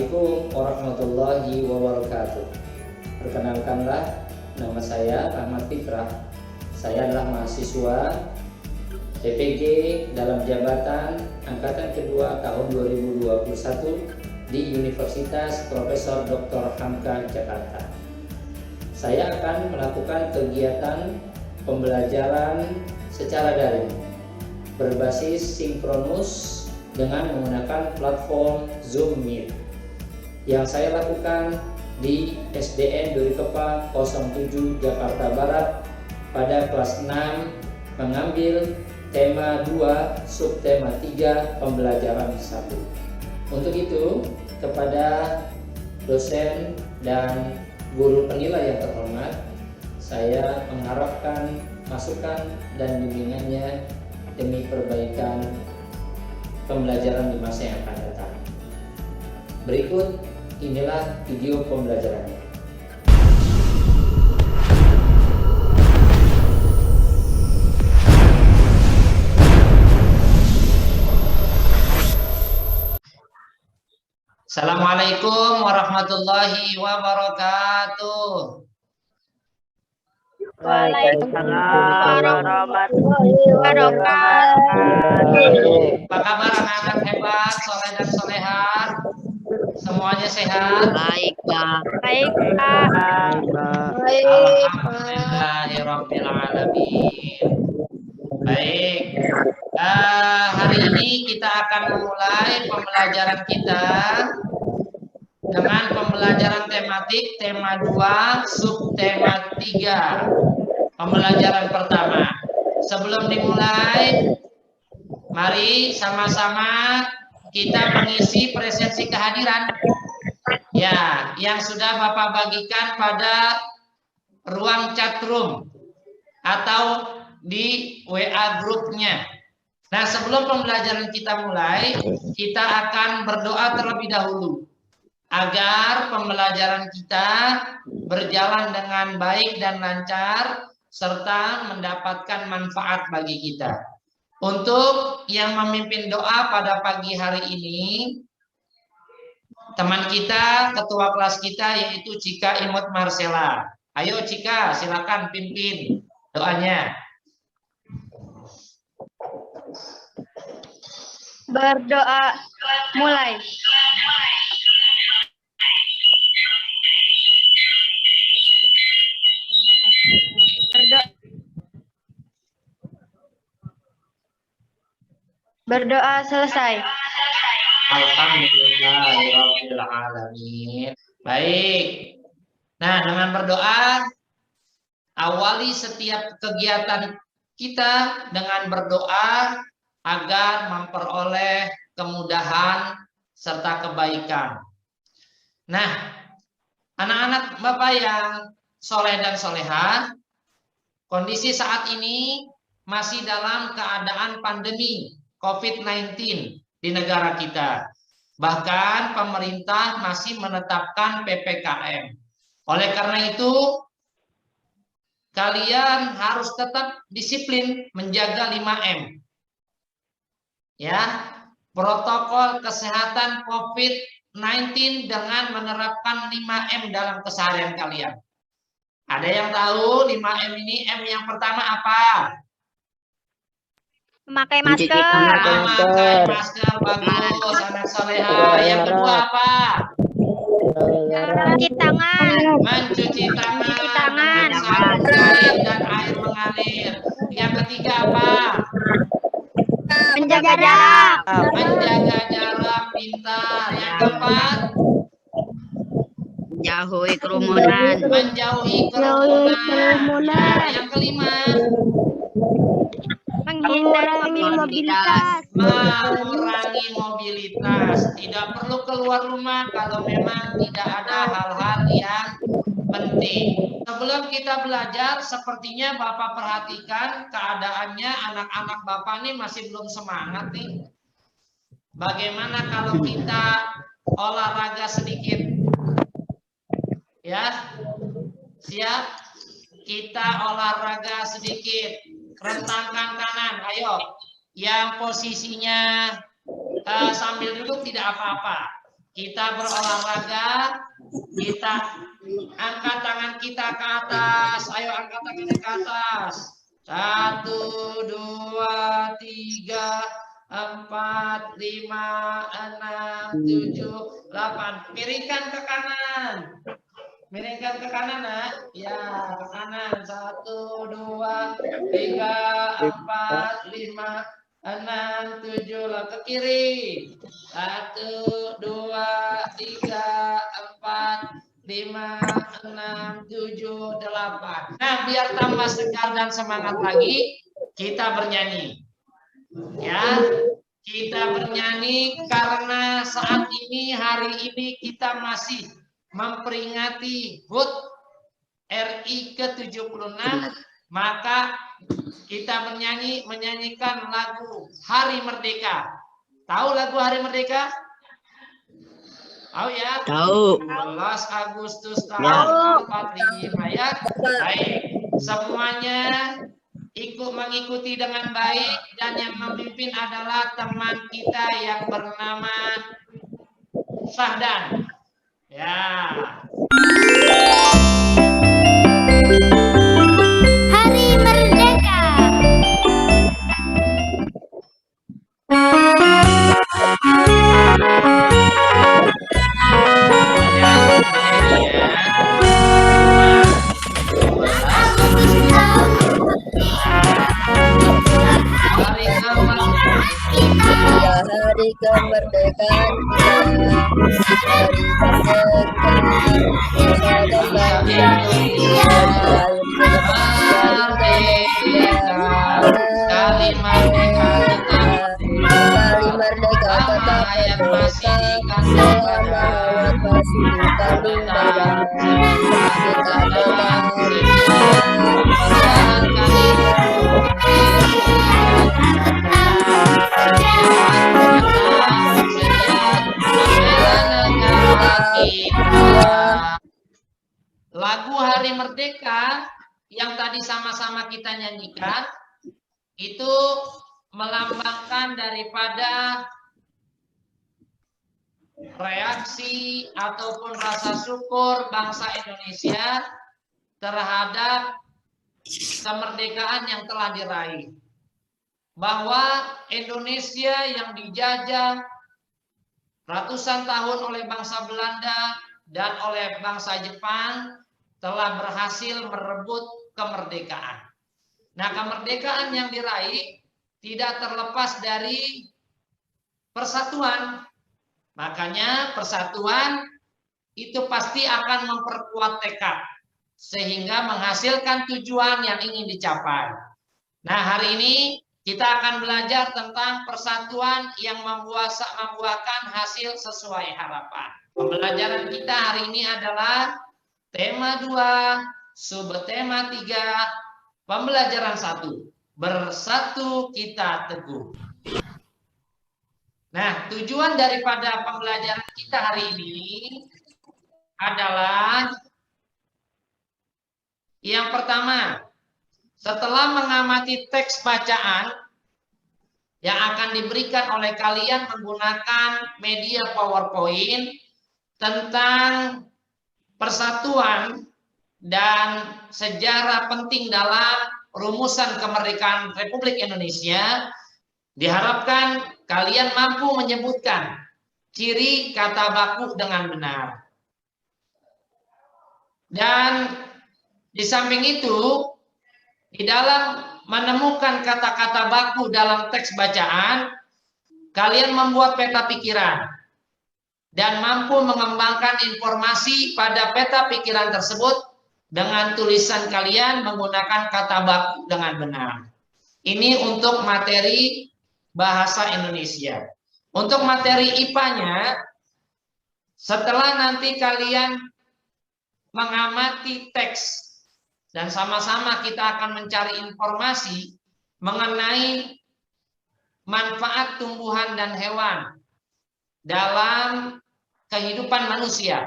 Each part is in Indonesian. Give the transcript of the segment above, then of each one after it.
Assalamualaikum warahmatullahi wabarakatuh. Perkenalkanlah, nama saya Rahmat Fitrah. Saya adalah mahasiswa TPG dalam jabatan angkatan kedua tahun 2021 di Universitas Profesor Dr. Hamka Jakarta. Saya akan melakukan kegiatan pembelajaran secara daring berbasis sinkronus dengan menggunakan platform Zoom Meet yang saya lakukan di SDN Duri Kepa 07 Jakarta Barat pada kelas 6 mengambil tema 2 subtema 3 pembelajaran 1. Untuk itu, kepada dosen dan guru penilai yang terhormat, saya mengharapkan masukan dan bimbingannya demi perbaikan pembelajaran di masa yang akan datang. Berikut inilah video pembelajarannya. Assalamualaikum warahmatullahi wabarakatuh. Waalaikumsalam warahmatullahi wabarakatuh. Apa kabar anak-anak hebat, soleh dan solehat? Semuanya sehat? Baik, Pak. Baik, Pak. Alhamdulillahirabbil alamin. Baik. Hari ini kita akan memulai pembelajaran kita dengan pembelajaran tematik tema 2 subtema 3 pembelajaran pertama. Sebelum dimulai, mari sama-sama kita mengisi presensi kehadiran ya, yang sudah Bapak bagikan pada ruang chatroom atau di WA grupnya. Nah, sebelum pembelajaran kita mulai, kita akan berdoa terlebih dahulu agar pembelajaran kita berjalan dengan baik dan lancar serta mendapatkan manfaat bagi kita. Untuk yang memimpin doa pada pagi hari ini, teman kita, ketua kelas kita, yaitu Cika Imut Marcella. Ayo Cika, silakan pimpin doanya. Berdoa mulai. Berdoa selesai. Alhamdulillahirabbil alamin. Baik. Nah, dengan berdoa, awali setiap kegiatan kita dengan berdoa agar memperoleh kemudahan serta kebaikan. Nah, anak-anak Bapak yang soleh dan solehah, kondisi saat ini masih dalam keadaan pandemi COVID-19 di negara kita. Bahkan pemerintah masih menetapkan PPKM. Oleh karena itu, kalian harus tetap disiplin menjaga 5M. Ya, protokol kesehatan COVID-19 dengan menerapkan 5M dalam keseharian kalian. Ada yang tahu 5M ini? M yang pertama apa? Memakai masker. Memakai masker, bagus, anak soleha. Yang kedua apa? Mencuci tangan. Mencuci tangan. Dengan sabun cair dan air mengalir. Yang ketiga apa? Menjaga jarak. Menjaga jarak, pintar. Yang keempat? Menjauhi kerumunan. Menjauhi kerumunan. Ya, yang kelima? Mengurangi mobilitas. Mengurangi mobilitas. Tidak perlu keluar rumah kalau memang tidak ada hal-hal yang penting. Sebelum kita belajar, sepertinya Bapak perhatikan keadaannya anak-anak Bapak nih masih belum semangat nih. Bagaimana kalau kita olahraga sedikit? Ya, siap? Kita olahraga sedikit. Rentangkan kanan, ayo. Yang posisinya sambil duduk tidak apa-apa. kita berolahraga, kita angkat tangan kita ke atas. Ayo angkat tangannya ke atas. 1, 2, 3, 4, 5, 6, 7, 8. Miringkan ke kanan. Miringkan ke kanan, nak. Ya, ke kanan. 1, 2, 3, 4, 5, 6, 7. Lah ke kiri. 1, 2, 3, 4, 5, 6, 7, 8. Nah, biar tambah segar dan semangat lagi, kita bernyanyi. Ya, kita bernyanyi karena saat ini, hari ini kita masih memperingati HUT RI ke-76, maka kita menyanyikan lagu Hari Merdeka. Tahu lagu Hari Merdeka? Tahu ya? Tahu. 11 Agustus tahun 45 ya. Baik, semuanya ikut mengikuti dengan baik, dan yang memimpin adalah teman kita yang bernama Sahdan. Ya. Hari Merdeka. Hari kemerdekaan kita, hari Kali merdeka tetap merdeka tetap yang masih merdeka, selama masih dikandung badan, kita tetap Lagu Hari Merdeka yang tadi sama-sama kita nyanyikan itu melambangkan daripada reaksi ataupun rasa syukur bangsa Indonesia terhadap kemerdekaan yang telah diraih. Bahwa Indonesia yang dijajah ratusan tahun oleh bangsa Belanda dan oleh bangsa Jepang telah berhasil merebut kemerdekaan. Nah, kemerdekaan yang diraih tidak terlepas dari persatuan. Makanya persatuan itu pasti akan memperkuat tekad sehingga menghasilkan tujuan yang ingin dicapai. Nah, hari ini kita akan belajar tentang persatuan yang membuahkan hasil sesuai harapan. Pembelajaran kita hari ini adalah tema 2, subtema 3, pembelajaran 1. Bersatu kita teguh. Nah, tujuan daripada pembelajaran kita hari ini adalah yang pertama, setelah mengamati teks bacaan yang akan diberikan oleh kalian menggunakan media PowerPoint tentang persatuan dan sejarah penting dalam rumusan kemerdekaan Republik Indonesia, diharapkan kalian mampu menyebutkan ciri kata baku dengan benar. Dan di samping itu, di dalam menemukan kata-kata baku dalam teks bacaan, kalian membuat peta pikiran dan mampu mengembangkan informasi pada peta pikiran tersebut dengan tulisan kalian menggunakan kata baku dengan benar. Ini untuk materi bahasa Indonesia. Untuk materi IPA-nya, setelah nanti kalian mengamati teks dan sama-sama kita akan mencari informasi mengenai manfaat tumbuhan dan hewan dalam kehidupan manusia,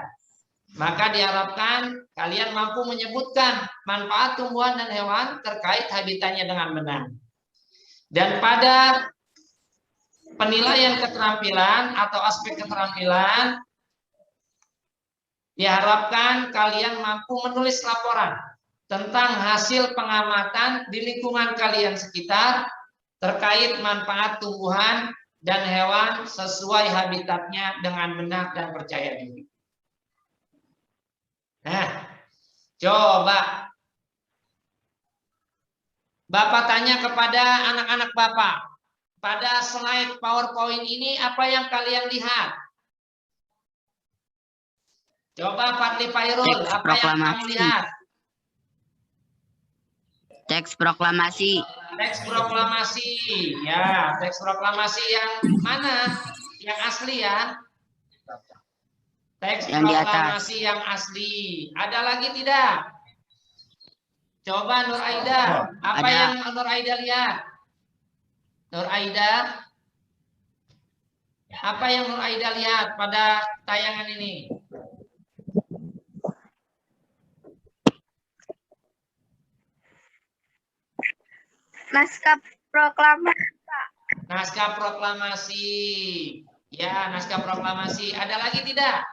maka diharapkan kalian mampu menyebutkan manfaat tumbuhan dan hewan terkait habitatnya dengan benar. Dan pada penilaian keterampilan atau aspek keterampilan, Diharapkan kalian mampu menulis laporan tentang hasil pengamatan di lingkungan kalian sekitar terkait manfaat tumbuhan dan hewan sesuai habitatnya dengan benar dan percaya diri. Nah, coba Bapak tanya kepada anak-anak Bapak, pada slide PowerPoint ini apa yang kalian lihat? Coba Fadli Pairul, Teks apa yang kamu proklamasi. lihat? Teks proklamasi. Teks proklamasi, ya, teks proklamasi yang mana? Yang asli ya? Teks Yang di atas. proklamasi yang asli. Ada lagi tidak? Coba Nur Aida, apa Ada. yang Nur Aida lihat? Nur Aida, apa yang Nur Aida lihat pada tayangan ini? Naskah proklamasi. Naskah proklamasi. Ya, naskah proklamasi. Ada lagi tidak?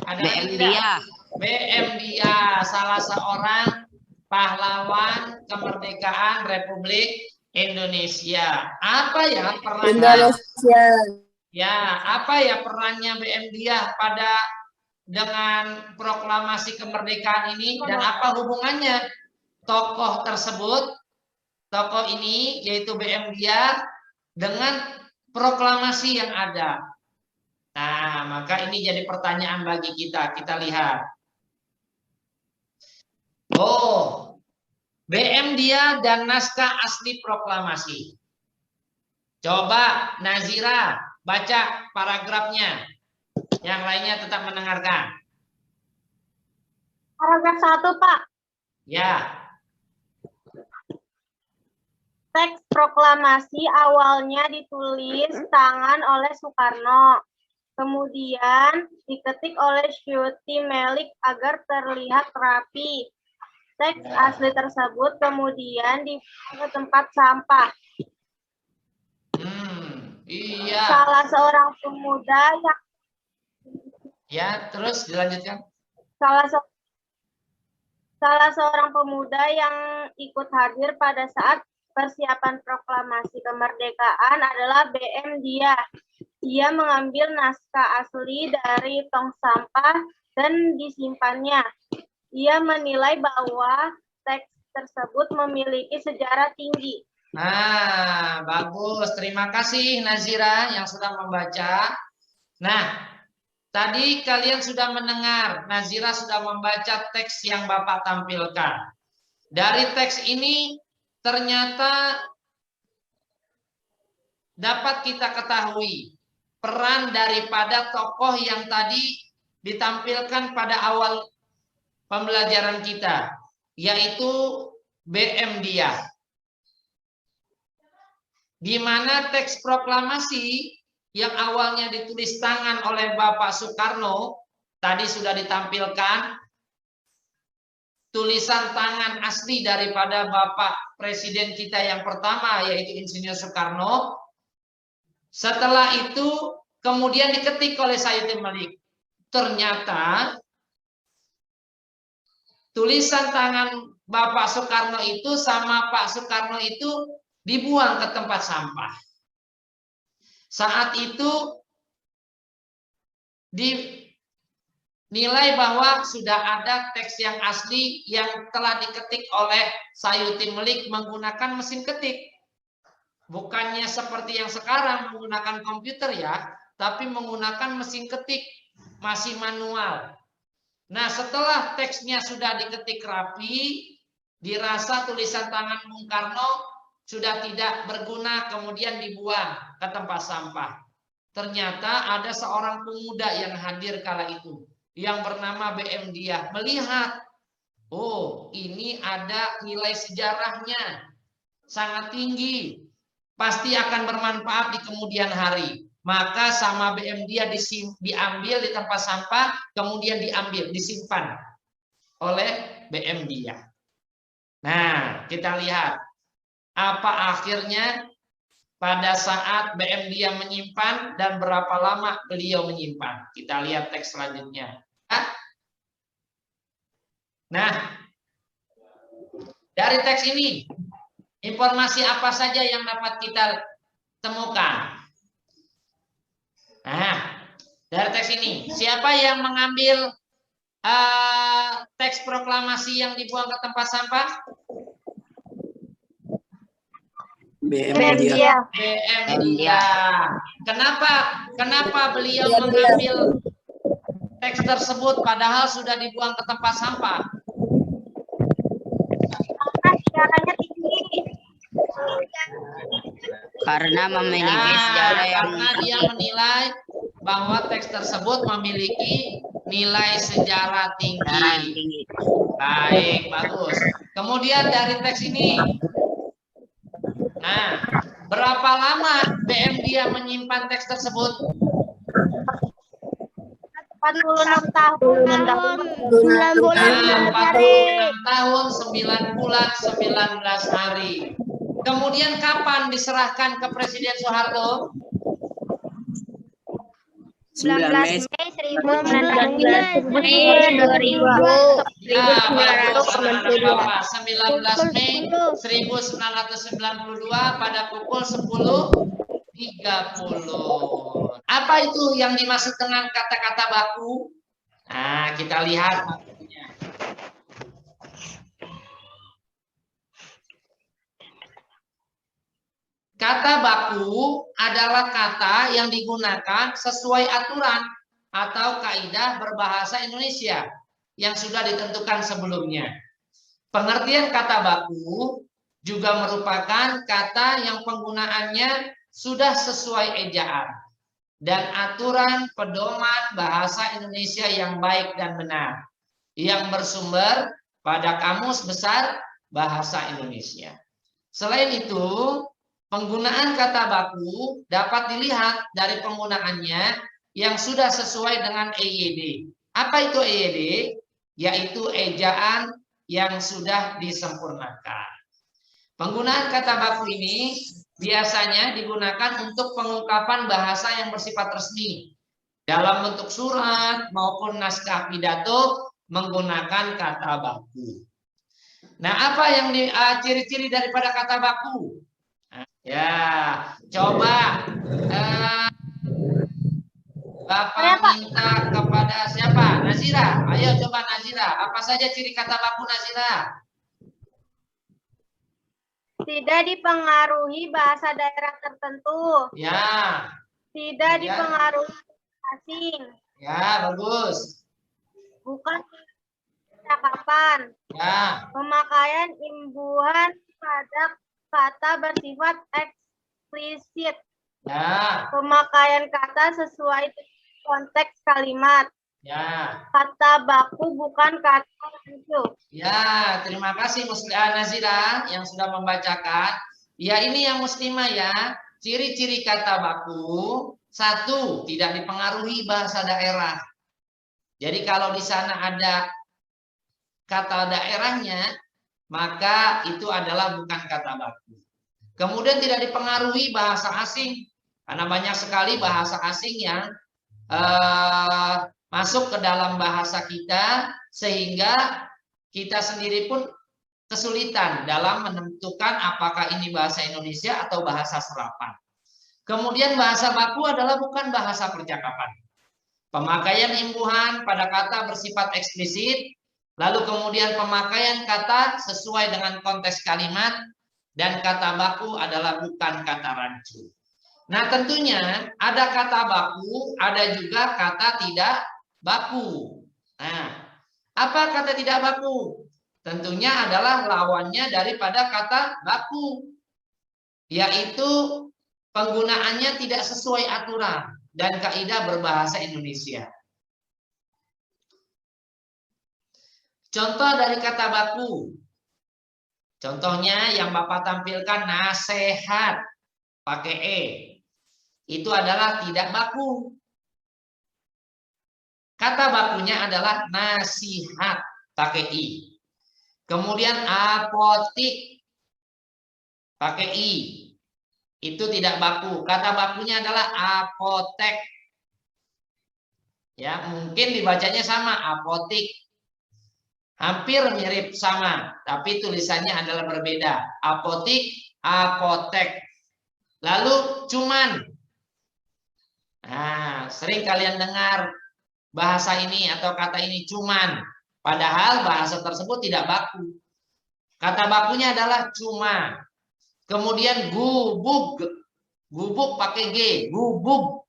Ada lagi BM tidak? dia. BM dia, salah seorang pahlawan kemerdekaan Republik Indonesia. Apa ya perannya? Indonesia. Ya, apa ya perannya BM dia pada dengan proklamasi kemerdekaan ini dan apa hubungannya tokoh tersebut, tokoh ini yaitu BM dia dengan proklamasi yang ada. Nah, maka ini jadi pertanyaan bagi kita. Kita lihat. Oh, BM dia dan naskah asli proklamasi. Coba Nazira baca paragrafnya. Yang lainnya tetap mendengarkan. Paragraf 1, Pak. Ya. Teks proklamasi awalnya ditulis tangan oleh Soekarno. Kemudian diketik oleh Syuti Melik agar terlihat rapi. Teks asli tersebut kemudian dibuang ke tempat sampah. Iya. Salah seorang pemuda yang Ya, terus dilanjutkan. salah seorang pemuda yang ikut hadir pada saat persiapan proklamasi kemerdekaan adalah BM dia. Ia mengambil naskah asli dari tong sampah dan disimpannya. Ia menilai bahwa teks tersebut memiliki sejarah tinggi. Nah, bagus. Terima kasih Nazira yang sudah membaca. Nah, tadi kalian sudah mendengar, Nazira sudah membaca teks yang Bapak tampilkan. Dari teks ini ternyata dapat kita ketahui peran daripada tokoh yang tadi ditampilkan pada awal pembelajaran kita, yaitu BM dia. Di mana teks proklamasi yang awalnya ditulis tangan oleh Bapak Soekarno, tadi sudah ditampilkan tulisan tangan asli daripada Bapak Presiden kita yang pertama, yaitu Insinyur Soekarno. Setelah itu kemudian diketik oleh Sayuti Melik. Ternyata tulisan tangan Bapak Soekarno itu sama Pak Soekarno itu dibuang ke tempat sampah. Saat itu dinilai bahwa sudah ada teks yang asli yang telah diketik oleh Sayuti Melik menggunakan mesin ketik. Bukannya seperti yang sekarang menggunakan komputer ya, tapi menggunakan mesin ketik, masih manual. Nah, setelah teksnya sudah diketik rapi, dirasa tulisan tangan Bung Karno sudah tidak berguna, kemudian dibuang ke tempat sampah. Ternyata ada seorang pemuda yang hadir kala itu, yang bernama BM dia, melihat, oh ini ada nilai sejarahnya, sangat tinggi, pasti akan bermanfaat di kemudian hari. Maka sama BM dia diambil di tempat sampah, kemudian disimpan oleh BM dia. Nah, kita lihat apa akhirnya pada saat BM dia menyimpan dan berapa lama beliau menyimpan. Kita lihat teks selanjutnya. Nah, dari teks ini, informasi apa saja yang dapat kita temukan? Nah, dari teks ini, siapa yang mengambil teks proklamasi yang dibuang ke tempat sampah? BM dia. BM dia. Kenapa beliau Dia mengambil teks tersebut padahal sudah dibuang ke tempat sampah? Karena sejarahnya tinggi. Karena memiliki sejarah yang karena dia menilai bahwa teks tersebut memiliki nilai sejarah tinggi. Baik, bagus. Kemudian dari teks ini, nah, berapa lama BM dia menyimpan teks tersebut? 46 tahun. 9 bulan 46 tahun, 9 bulan, 19 hari. Kemudian kapan diserahkan ke Presiden Soeharto? 19 Mei 1992. Ya, bagus anak-anak Bapak. 19 Mei 1992 pada pukul 10.30. Apa itu yang dimaksud dengan kata-kata baku? Nah, kita lihat bakunya. Kata baku adalah kata yang digunakan sesuai aturan atau kaidah berbahasa Indonesia yang sudah ditentukan sebelumnya. Pengertian kata baku juga merupakan kata yang penggunaannya sudah sesuai ejaan dan aturan pedoman bahasa Indonesia yang baik dan benar yang bersumber pada Kamus Besar Bahasa Indonesia. Selain itu, penggunaan kata baku dapat dilihat dari penggunaannya yang sudah sesuai dengan EYD. Apa itu EYD? Yaitu ejaan yang sudah disempurnakan. Penggunaan kata baku ini biasanya digunakan untuk pengungkapan bahasa yang bersifat resmi. Dalam bentuk surat maupun naskah pidato menggunakan kata baku. Nah, apa yang ciri-ciri daripada kata baku? Ya, coba Bapak minta kepada siapa? Nazira. Ayo coba Nazira. Apa saja ciri kata baku Nazira? Tidak dipengaruhi bahasa daerah tertentu. Ya. Tidak dipengaruhi asing. Ya, bagus. Bukan percakapan. Ya. Pemakaian imbuhan pada kata bersifat eksplisit. Ya. Pemakaian kata sesuai konteks kalimat. Ya. Kata baku bukan kata rancu. Ya, terima kasih Muslimah Nazira yang sudah membacakan. Ya, ini yang muslimah ya. Ciri-ciri kata baku. 1, tidak dipengaruhi bahasa daerah. Jadi kalau di sana ada kata daerahnya, maka itu adalah bukan kata baku. Kemudian tidak dipengaruhi bahasa asing. Karena banyak sekali bahasa asing yang masuk ke dalam bahasa kita sehingga kita sendiri pun kesulitan dalam menentukan apakah ini bahasa Indonesia atau bahasa serapan. Kemudian bahasa baku adalah bukan bahasa percakapan. Pemakaian imbuhan pada kata bersifat eksplisit, lalu kemudian pemakaian kata sesuai dengan konteks kalimat, dan kata baku adalah bukan kata rancu. Nah, tentunya ada kata baku, ada juga kata tidak baku. Nah, apa kata tidak baku? Tentunya adalah lawannya daripada kata baku, yaitu penggunaannya tidak sesuai aturan dan kaidah berbahasa Indonesia. Contoh dari kata baku. Contohnya yang Bapak tampilkan nasihat pakai E. Itu adalah tidak baku. Kata bakunya adalah nasihat pakai I. Kemudian apotik pakai I. Itu tidak baku. Kata bakunya adalah apotek. Ya, mungkin dibacanya sama, apotik. Hampir mirip sama, tapi tulisannya adalah berbeda. Apotik, apotek. Lalu cuman. Nah, sering kalian dengar bahasa ini atau kata ini cuman. Padahal bahasa tersebut tidak baku. Kata bakunya adalah cuma. Kemudian gubuk. Gubuk pakai G, gubuk.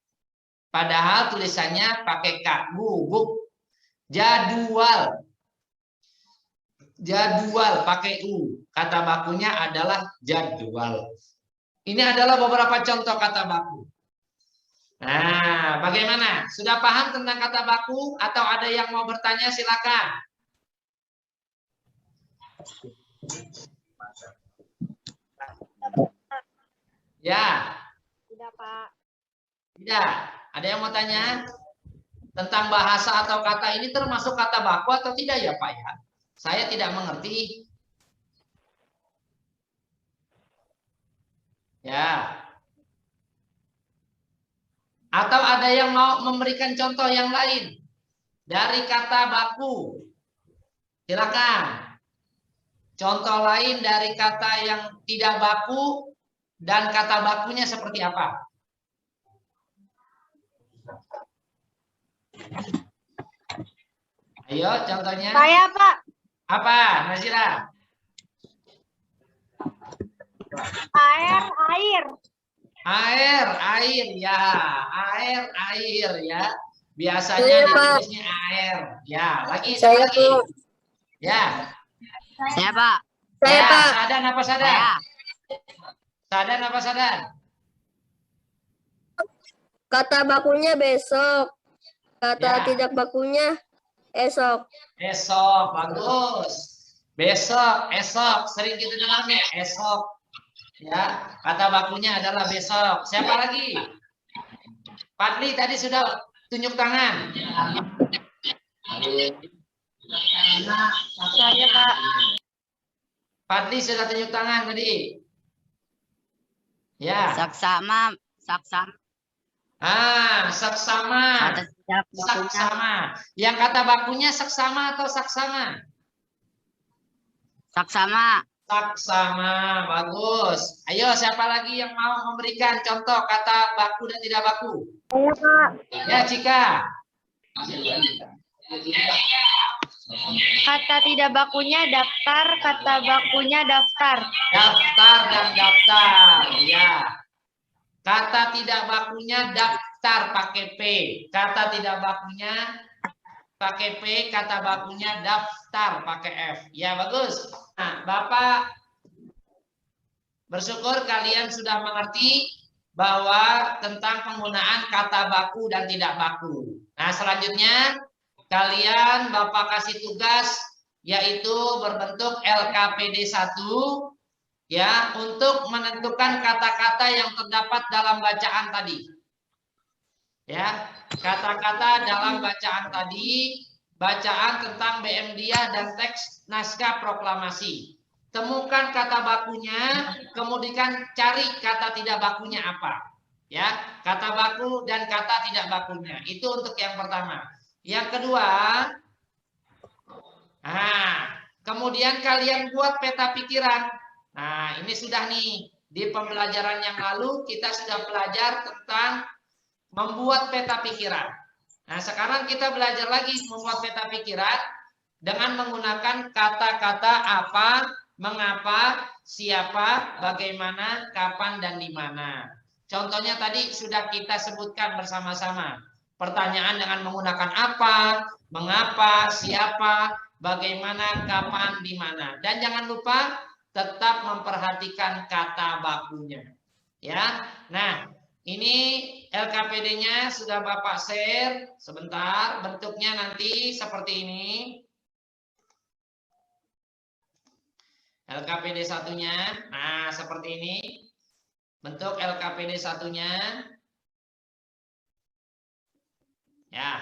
Padahal tulisannya pakai K, gubuk. Jadwal. Jadwal pakai U. Kata bakunya adalah jadwal. Ini adalah beberapa contoh kata baku. Nah, bagaimana? Sudah paham tentang kata baku atau ada yang mau bertanya? Silakan. Ya. Tidak, Pak. Tidak. Ada yang mau tanya? Tentang bahasa atau kata ini termasuk kata baku atau tidak ya Pak ya? Saya tidak mengerti. Ya. Atau ada yang mau memberikan contoh yang lain dari kata baku? Silakan. Contoh lain dari kata yang tidak baku dan kata bakunya seperti apa? Ayo contohnya. Saya, Pak. Apa, Nazira? Air, air. Air, air ya. Air ya. Biasanya ditulisnya air. Ya, lagi. Saya, lagi. Pak. Ya. Saya, Pak. Saya, Ya, Pak. Sadan apa Sadan? Saya. Sadan apa Sadan? Kata bakunya besok. Kata Ya. tidak bakunya esok. Esok, bagus. Besok, esok. Sering kita dengar nih, esok. Ya, kata bakunya adalah besok. Siapa lagi? Padli tadi sudah tunjuk tangan. Saya, Pak. Padli sudah tunjuk tangan tadi. Ya. Saksama. Saksama. Saksama. Kata tidak bakunya. Saksama. Yang kata bakunya saksama atau saksama? Saksama. Saksama, bagus. Ayo, siapa lagi yang mau memberikan contoh kata baku dan tidak baku? Saya, Pak. Ya, Cika. Kata tidak bakunya daftar, kata bakunya daftar. Daftar dan daftar, ya. Kata tidak bakunya daftar pakai P. Kata tidak bakunya pakai P, kata bakunya daftar pakai F. Ya, bagus. Nah, Bapak bersyukur kalian sudah mengerti bahwa tentang penggunaan kata baku dan tidak baku. Nah, selanjutnya kalian Bapak kasih tugas yaitu berbentuk LKPD 1 ya untuk menentukan kata-kata yang terdapat dalam bacaan tadi. Ya, kata-kata dalam bacaan tadi, bacaan tentang BM Dia dan teks naskah proklamasi. Temukan kata bakunya, kemudian cari kata tidak bakunya apa. Ya, kata baku dan kata tidak bakunya. Itu untuk yang pertama. Yang kedua, kemudian kalian buat peta pikiran. Nah, ini sudah nih di pembelajaran yang lalu kita sudah belajar tentang membuat peta pikiran. Nah, sekarang kita belajar lagi membuat peta pikiran dengan menggunakan kata-kata apa, mengapa, siapa, bagaimana, kapan, dan di mana. Contohnya tadi sudah kita sebutkan bersama-sama. Pertanyaan dengan menggunakan apa, mengapa, siapa, bagaimana, kapan, di mana. Dan jangan lupa tetap memperhatikan kata bakunya. Ya. Nah, ini LKPD-nya sudah Bapak share. Sebentar, bentuknya nanti seperti ini. LKPD satunya. Nah, seperti ini. Bentuk LKPD satunya. Ya.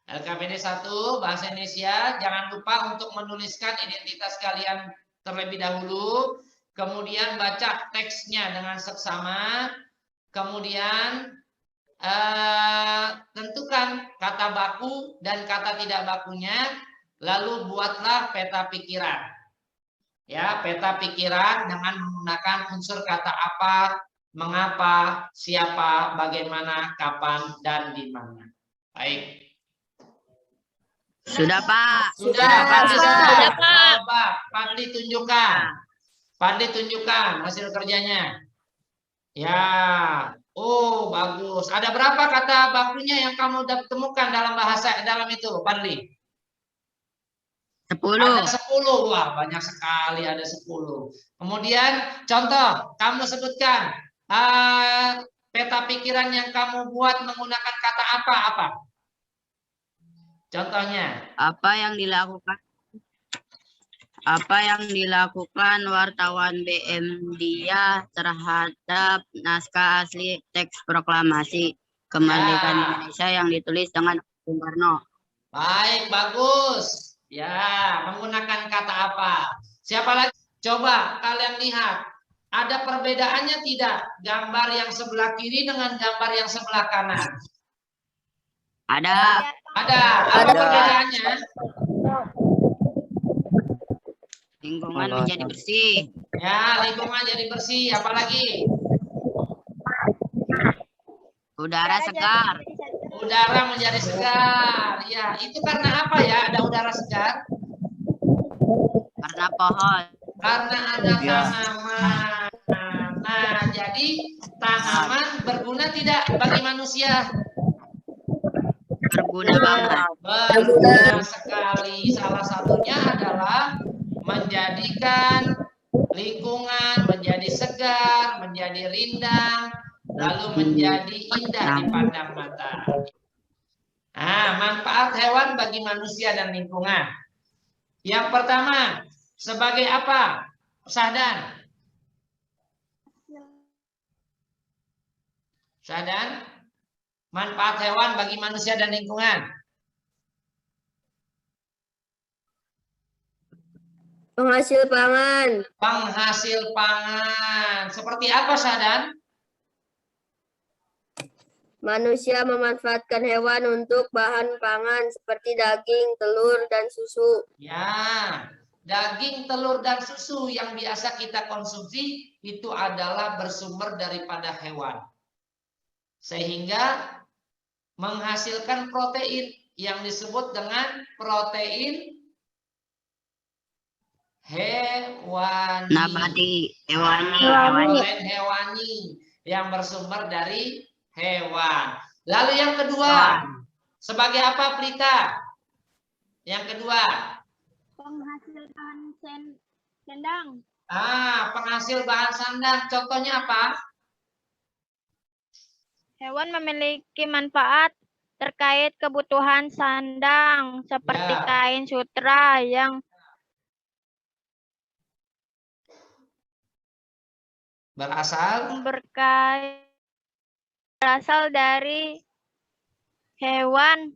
LKPD 1 bahasa Indonesia. Jangan lupa untuk menuliskan identitas kalian terlebih dahulu. kemudian baca teksnya dengan seksama, kemudian tentukan kata baku dan kata tidak bakunya, lalu buatlah peta pikiran. Ya, peta pikiran dengan menggunakan unsur kata apa, mengapa, siapa, bagaimana, kapan, dan di mana. Baik. Sudah, Pak. Sudah, Pak. Coba, Fadli tunjukkan. Fadli tunjukkan hasil kerjanya. Ya, oh bagus. Ada berapa kata bakunya yang kamu temukan dalam bahasa dalam itu, Fadli? 10. Ada 10. Wah, banyak sekali, ada 10. Kemudian contoh, kamu sebutkan peta pikiran yang kamu buat menggunakan kata apa? Contohnya. Apa yang dilakukan wartawan BM Dia terhadap naskah asli teks proklamasi kemerdekaan Indonesia yang ditulis dengan Bung Karno? Baik, bagus. Ya, menggunakan kata apa? Siapa lagi? Coba kalian lihat. Ada perbedaannya tidak? Gambar yang sebelah kiri dengan gambar yang sebelah kanan. Ada. Ada perbedaannya. Lingkungan menjadi bersih. Ya, lingkungan jadi bersih. Apalagi? Udara segar. Udara menjadi segar. Ya, itu karena apa ya? Ada udara segar? Karena pohon. Karena ada tanaman. Nah, jadi tanaman berguna tidak bagi manusia? Berguna banget. Berguna sekali. Salah satunya adalah menjadikan lingkungan menjadi segar, menjadi rindang, lalu menjadi indah dipandang mata. Nah, manfaat hewan bagi manusia dan lingkungan. Yang pertama, sebagai apa? Sahdan. Sahdan, manfaat hewan bagi manusia dan lingkungan. Penghasil pangan. Penghasil pangan. Seperti apa, Sahdan? Manusia memanfaatkan hewan untuk bahan pangan seperti daging, telur, dan susu. Ya, daging, telur, dan susu yang biasa kita konsumsi itu adalah bersumber daripada hewan. Sehingga menghasilkan protein yang disebut dengan protein hewani. Nabati, hewani. Protein hewani yang bersumber dari hewan. Lalu yang kedua, sebagai apa, Plita? Yang kedua, Penghasil bahan sandang. penghasil bahan sandang. Contohnya apa? Hewan memiliki manfaat terkait kebutuhan sandang seperti Ya. kain sutra yang berasal dari hewan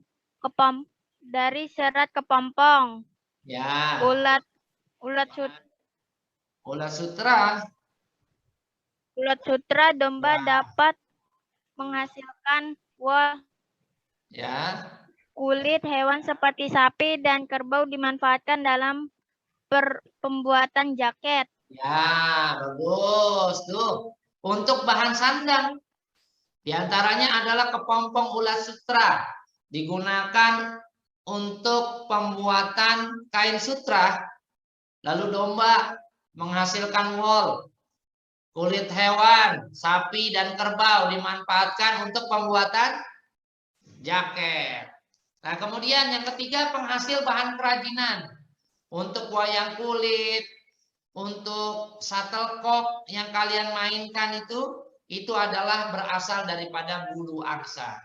dari serat kepompong. Ya. Ulat sutra domba dapat menghasilkan wool. Ya. Kulit hewan seperti sapi dan kerbau dimanfaatkan dalam pembuatan jaket. Ya, bagus tuh. Untuk bahan sandang, diantaranya adalah kepompong ulat sutra, digunakan untuk pembuatan kain sutra. Lalu domba menghasilkan wool. Kulit hewan, sapi dan kerbau dimanfaatkan untuk pembuatan jaket. Nah, kemudian yang ketiga, penghasil bahan kerajinan. Untuk wayang kulit, untuk shuttlecock yang kalian mainkan itu adalah berasal daripada bulu angsa.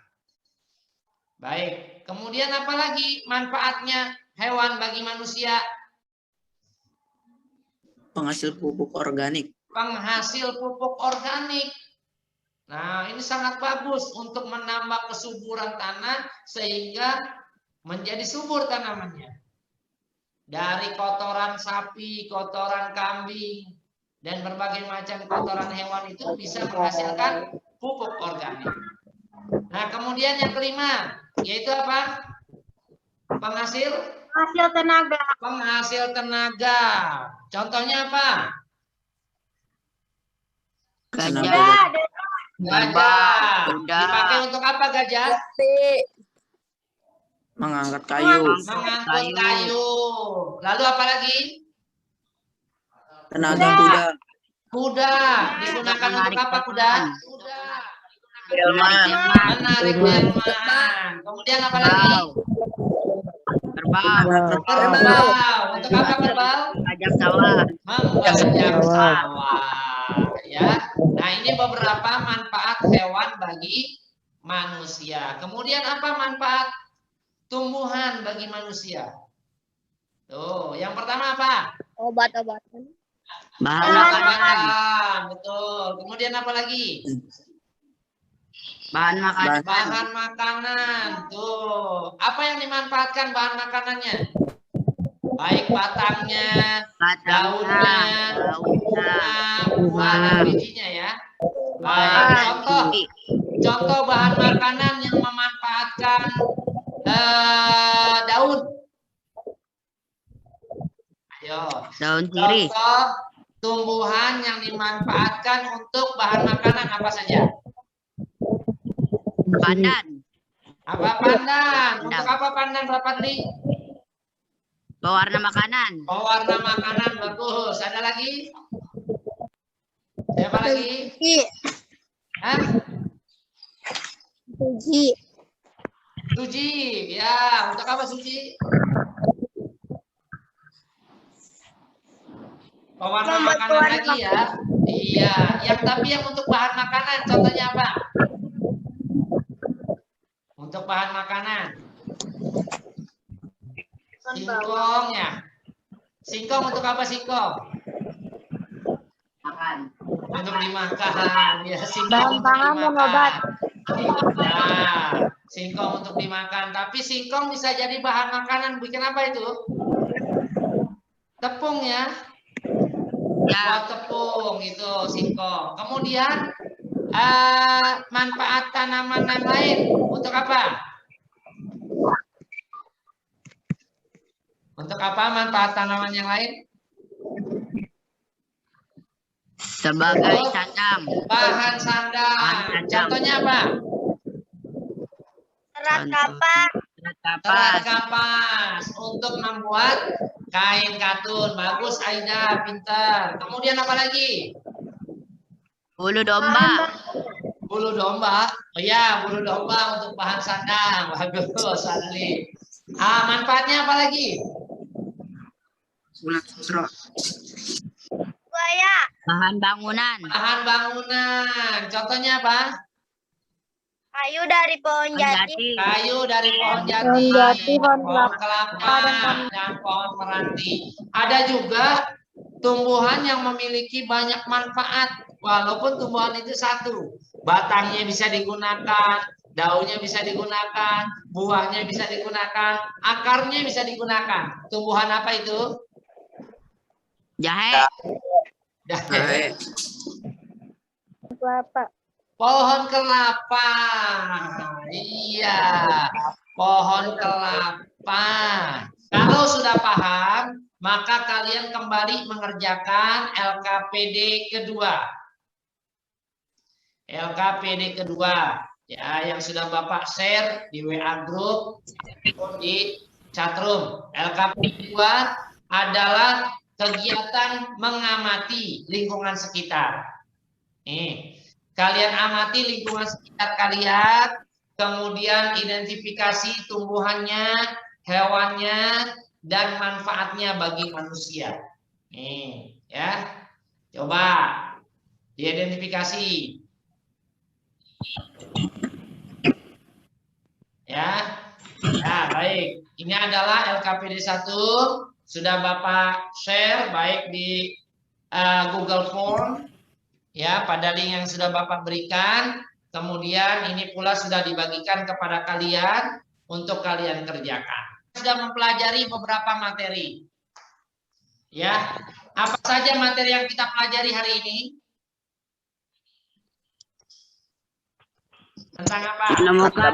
Baik, kemudian apa lagi manfaatnya hewan bagi manusia? Penghasil pupuk organik. Penghasil pupuk organik. Nah, ini sangat bagus untuk menambah kesuburan tanah sehingga menjadi subur tanamannya. Dari kotoran sapi, kotoran kambing, dan berbagai macam kotoran hewan itu bisa menghasilkan pupuk organik. Nah, kemudian yang kelima, yaitu apa? Penghasil tenaga. Penghasil tenaga. Contohnya apa? Gajah. Gajah. Kuda. Dipakai untuk apa gajah? Mengangkat kayu. Mengangkut kayu. Lalu apa lagi? Tenaga kuda. Kuda. Digunakan untuk apa kuda? Kuda. Menarik delman. Kemudian apa lagi? Kerbau. Kerbau. Untuk apa kerbau? Ajak sawah. Membajak sawah. Ya. Nah, ini beberapa manfaat hewan bagi manusia. Kemudian apa manfaat tumbuhan bagi manusia? Tuh, yang pertama apa? Obat-obatan. Bahan makanan. Obat-obatan. Betul. Kemudian apa lagi? Bahan makanan. Bahan makanan. Tuh. Apa yang dimanfaatkan bahan makanannya? Baik batangnya, daunnya, buah dan bijinya ya. Baik, contoh bahan makanan yang memanfaatkan daun. Ayo. Daun sirih. Contoh tumbuhan yang dimanfaatkan untuk bahan makanan apa saja? Pandan. Apa pandan? Untuk apa pandan Bapak Li? Pewarna makanan. Pewarna makanan, bagus. Ada lagi? Siapa lagi? Hah? Suji. Suji. Ya, untuk apa suji? Pewarna makanan lagi ya. Iya, yang untuk bahan makanan contohnya apa? Untuk bahan makanan. Singkong ya. Singkong untuk apa singkong? Makan. Untuk dimakan. Ya, singkong untuk Bahan pangan dan dimakan. obat. Nah, singkong untuk dimakan. Tapi singkong bisa jadi bahan makanan. Bikin apa itu? Tepung ya. Ya. Buat tepung itu singkong. Kemudian manfaat tanaman yang lain untuk apa? Untuk apa manfaat tanaman yang lain? Sebagai sandang. Bahan sandang. Contohnya apa? Serat kapas. Serat kapas untuk membuat kain katun. Bagus Aida, pintar. Kemudian apa lagi? Bulu domba. Bulu domba. Oh ya, bulu domba untuk bahan sandang. Bagus, Adli. Manfaatnya apa lagi? Buaya. Bahan bangunan. Bahan bangunan. Contohnya apa? Kayu dari pohon jati. Kayu dari pohon jati, Pohon jati, pohon pohon kelapa, dan pohon meranti. Ada juga tumbuhan yang memiliki banyak manfaat, walaupun tumbuhan itu satu. Batangnya bisa digunakan, daunnya bisa digunakan, buahnya bisa digunakan, akarnya bisa digunakan. Tumbuhan apa itu? Jahe. Jahe. Kelapa. Pohon kelapa. Iya, pohon kelapa. Kalau sudah paham, maka kalian kembali mengerjakan LKPD kedua. LKPD kedua, ya, yang sudah Bapak share di WA group di chatroom. LKPD kedua adalah kegiatan mengamati lingkungan sekitar. Nih, kalian amati lingkungan sekitar kalian, kemudian identifikasi tumbuhannya, hewannya, dan manfaatnya bagi manusia. Nih, ya. Coba diidentifikasi. Ya. Ya, baik. Ini adalah LKPD 1. Sudah Bapak share baik di Google Form, ya, pada link yang sudah Bapak berikan. Kemudian ini pula sudah dibagikan kepada kalian untuk kalian kerjakan. Sudah mempelajari beberapa materi. Ya, Apa saja materi yang kita pelajari hari ini? Tentang apa? Menemukan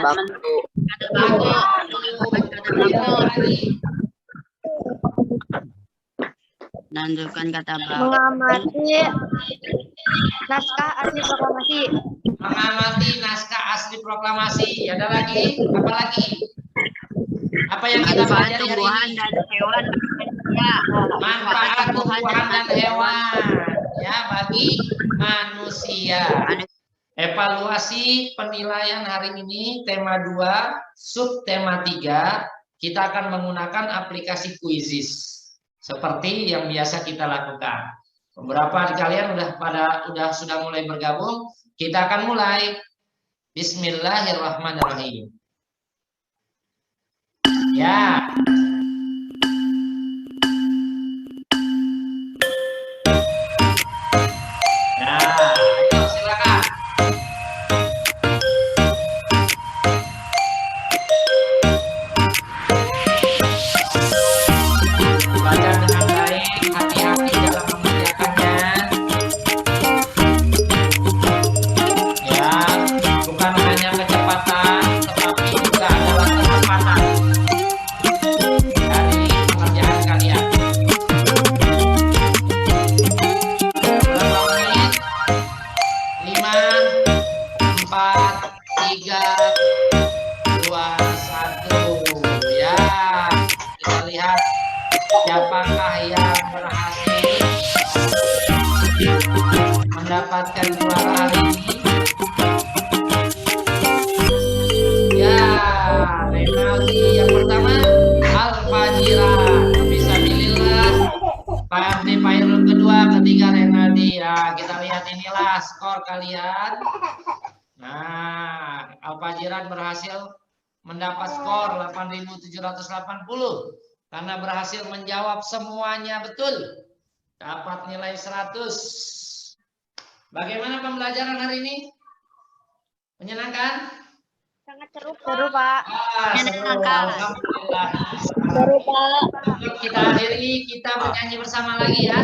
menentukan kata baku. Mengamati naskah asli proklamasi. Mengamati naskah asli proklamasi. Ada lagi? Apa lagi? Apa yang kita Manfaat pelajari hari tumbuhan ini? dan hewan. Ya, Manfaat tumbuhan dan hewan ya bagi manusia. Evaluasi penilaian hari ini tema 2, subtema 3, kita akan menggunakan aplikasi Quizizz seperti yang biasa kita lakukan. Beberapa di kalian sudah mulai bergabung. Kita akan mulai. Bismillahirrahmanirrahim. Ya. Ayo silakan. Baca dengan baik, hati-hati dalam mengerjakannya. Ya, bukan hanya kecepatan, tetapi juga adalah ketepatan dari pengerjaan kalian. Berapa menit? 5, 4, 3, 2, 1. Ya, kita lihat siapakah yang berhasil mendapatkan juara hari ini. Ya, Renaldi yang pertama, Al-Fajira. Bisa pilihlah. Pak Fairul kedua, ketiga Renaldi. Ya, kita lihat inilah skor kalian. Nah, Al-Fajiran berhasil mendapat skor 8.780 karena berhasil menjawab semuanya betul. Dapat nilai 100. Bagaimana pembelajaran hari ini? Menyenangkan? Sangat seru, Pak. Seru. Alhamdulillah. Seru, Pak. Sebelum kita akhiri, kita bernyanyi bersama lagi ya.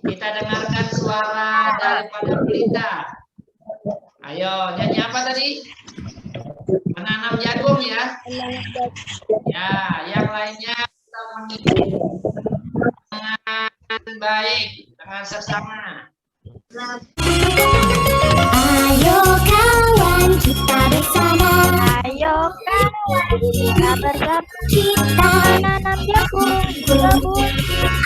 Kita dengarkan suara daripada pelita. Ayo, nyanyi apa tadi? Menanam jagung ya. Ya, yang lainnya kita mengikuti dengan baik, dengan sesama. Ayo kawan kita bersama. Ayo kawan, kita bergabung. Kita Menanam jagung, bergabung.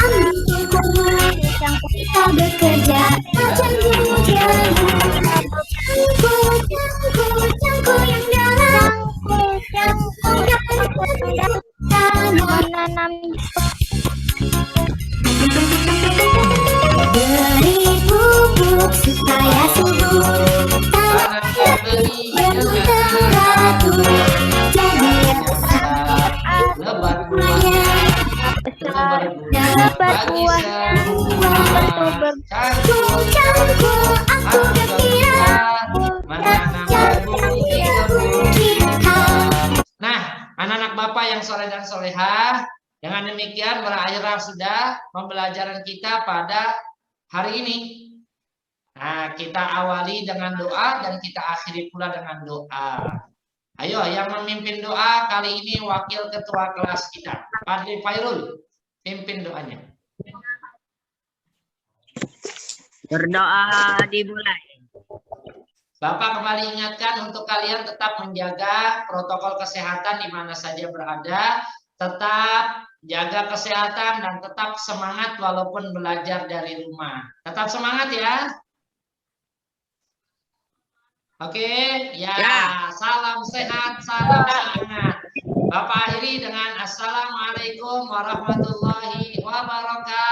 ambil jagung. Kita bekerja tajam jagung. Cangkul yang dalam. Menanam Beri pupuk supaya subur. Tanam yang beli Yang dengan teratur. teratur. Jadi yang besar. Lebat buahnya, besar, lebat bagi buahnya, semua. bertuber. Cangkul aku gembira. Menanam jagung di kebun Kita. Nah, anak-anak Bapak yang soleh dan solehah, dengan demikian berakhirlah sudah pembelajaran kita pada hari ini. Nah, kita awali dengan doa dan kita akhiri pula dengan doa. Ayo, yang memimpin doa kali ini wakil ketua kelas kita, Padri Fairul, pimpin doanya. Berdoa dimulai. Bapak kembali ingatkan untuk kalian tetap menjaga protokol kesehatan di mana saja berada, tetap jaga kesehatan dan tetap semangat walaupun belajar dari rumah. Tetap semangat ya. Oke, ya. Salam sehat, salam semangat. Bapak akhiri dengan Assalamualaikum warahmatullahi wabarakatuh.